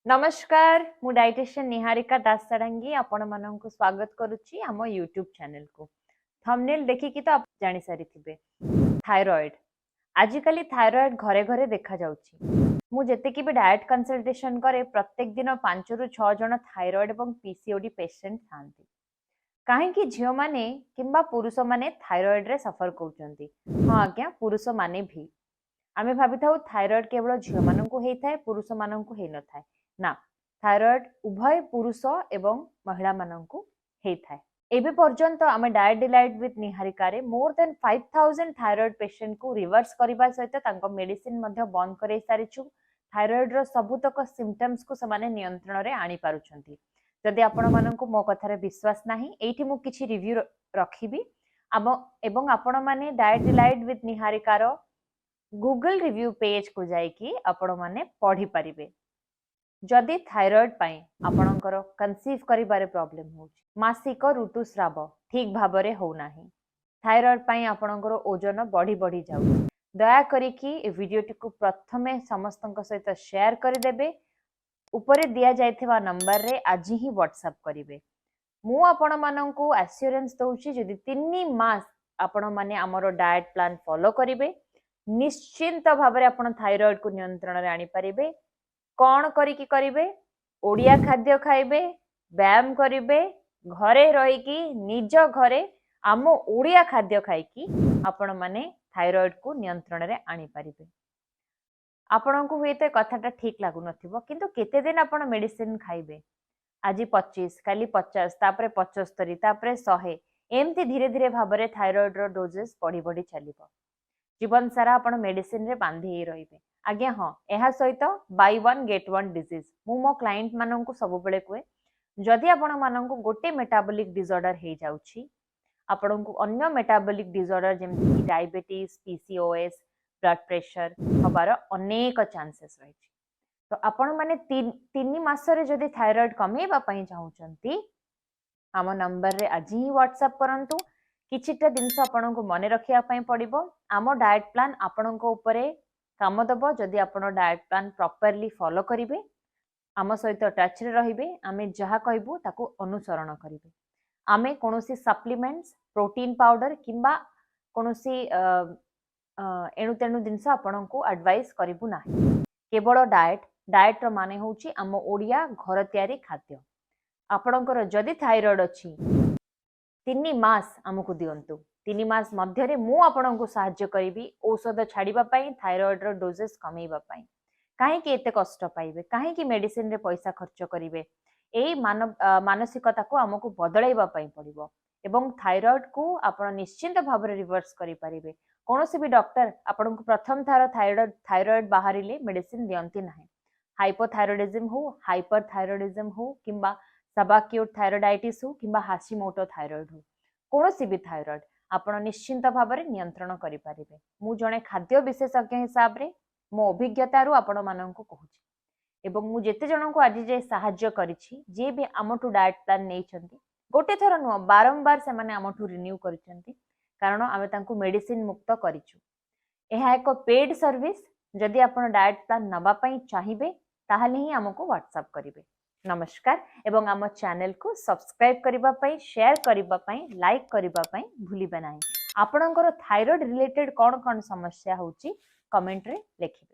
नमस्कार मु डाइटिशियन निहारिका दास सडांगी आपण माननकु स्वागत करूची हम यूट्यूब चैनल को। थंबनेल देखि कि तो आप जानि सारी थिबे थायराइड। आजिकली थायराइड घरे घरे देखा जाउची। मु जेते कि भी डाइट कंसल्टेशन करे प्रत्येक दिन 5 रु 6 जन थायराइड एवं पीसीओडी पेशेंट थांती। काहे कि झियो माने किंबा पुरुष माने थायराइड रे सफर करउचंती। हां आज्ञा पुरुष माने भी आमे भाबी थाउ थायराइड केवल झियो माननकु हेइ थाए पुरुष माननकु हेइ न थाए ना थायराइड उभय पुरुष एवं महिला माननकु हेइ थाए। एबे पर्यंत आमे डाइट डिलाइट विथ निहारिका रे मोर देन 5000 थायराइड पेशेंट को रिवर्स करबा सहित तांको मेडिसिन मध्ये बंद करे सारिछु। थायराइड रो सबुतक सिम्पटम्स को समाने नियंत्रण रे आनी पारुछंती। जदि आपण माननकु मो कथा रे विश्वास नाही एठी मु किछि रिव्यू रखिबी एवं आपण माने डाइट डिलाइट विथ निहारिका रो गूगल रिव्यू पेज को जाइकी आपण माने पढ़ी परिबे। जदि थायराइड पाई आपणकर कंसीव करिबारे प्रॉब्लम होउची मासिक ऋतुस्राव ठीक भाबरे हो नाही थायराइड पाई आपणकर ओजन बढ़ी बढ़ी जाउ दया करिकी ए वीडियोटी को प्रथमे समस्तक सहित शेयर कर देबे। ऊपर दिया जायथिबा नंबर रे आज ही व्हाट्सएप करिवे। मु आपण माननकु एश्योरेंस दउची जदि 3 मास आपण माने हमरो डाइट प्लान फॉलो करिवे निश्चिंत भाबरे आपण थायराइड को नियंत्रण रे आनी परिबे। कौन करिकी करिवे ओडिया खाद्य खाइबे व्यायाम करिवे घरे रहिकी निज घरे आम ओडिया खाद्य खाइकी आपण माने थायराइड को नियंत्रण रे आनी परिबे। आपण को हुए तो कथाटा ठीक लागु नथिबो किंतु केते दिन आपण मेडिसिन खाइबे आज 25 काली 50 तापरे 75 तापरे 100 एमती धीरे धीरे भाबरे थायराइड रो डोजेस बढ़ी बढ़ी चलिबो। जीवन सारा आपण मेडिसिन रे बांधी रहिबे। आज्ञा हाँ यह सहित by one get one disease मु मो क्लाइंट माननकु सब बेले कुए जदि आपण माननकु गोटे मेटाबॉलिक डिसऑर्डर हे जाउची आपणकु अन्य मेटाबॉलिक डिसऑर्डर जेमति डायबिटीज पीसीओएस ब्लड प्रेशर हबार अनेक चांसेस रही। तो आपण माने 3 मास रे जदि थायराइड कमेबा पई चाहुचंती आम नंबर रे आज ही व्हाट्सएप करंतु। किछिटा दिनस आपणकु मने रखिया पई पड़िबो। आम डाइट प्लान आपणको ऊपरे काम दबो जदि आपण डाइट प्लान प्रॉपरली फॉलो करिवे आम सहित टच रे रहिबे आमे जहा कहबू ताकू अनुसरण करिवे। आमे कोनोसी सप्लीमेंट्स प्रोटीन पाउडर किंबा कोनोसी एणु तेणु जिनस आपण को एडवाइस करिबू नाही। केवल डाइट रो माने होउची आम ओडिया घर तयारी खाद्य। आपणकर जदि थायराइड अछि 3 मास हमकु दियंतु 3 मास मध्य रे मु आपणको सहाय्य करिवि औषध छाड़िबा पई थायराइड रो डोजेस कमेइबा पई। काहे कि एते कष्ट पाइबे काहे कि मेडिसिन रे पैसा खर्च करिवे एई मानसिकता को हमकु बदलाइबा पई पड़िबो एवं थायराइड को आपण निश्चिंत भाबरे रिवर्स करि परिबे। कोनोसी भी डॉक्टर आपणको प्रथम थार थायराइड बाहरिले मेडिसिन दियंती नाही। हाइपोथायरायडिज्म हो हाइपरथायरायडिज्म हो किंबा सबअक्यूट थायराइडाइटिस हो किंबा हाशिमोटो थायराइड हो कोनोसी भी थायराइड आपण निश्चिंत भाबरे नियंत्रण करि परिबे। मु जणे खाद्य विशेषज्ञ हिसाब रे मो अभिज्ञता रु आपण माननकु कहूची एवं मु जेते जण को आज जे सहाय्य करिछि जे भी आमटु डाइट प्लान नै छंती गोटे थर नु बारंबार से माने आमटु रिन्यू करिसंती कारण आमे तांकु मेडिसिन मुक्त करिछु। एहा एक पेड सर्विस जदि आपण डाइट प्लान नबा पई चाहिबे ताहाले ही हमको व्हाट्सएप करिवे। नमस्कार एवं आम चैनल को सब्सक्राइब करिबा पई शेयर करिबा पई लाइक करिबा पई भूलिबे नाही। आपणकर थायराइड रिलेटेड कोन कोन समस्या होची कमेंट रे लिखिबे।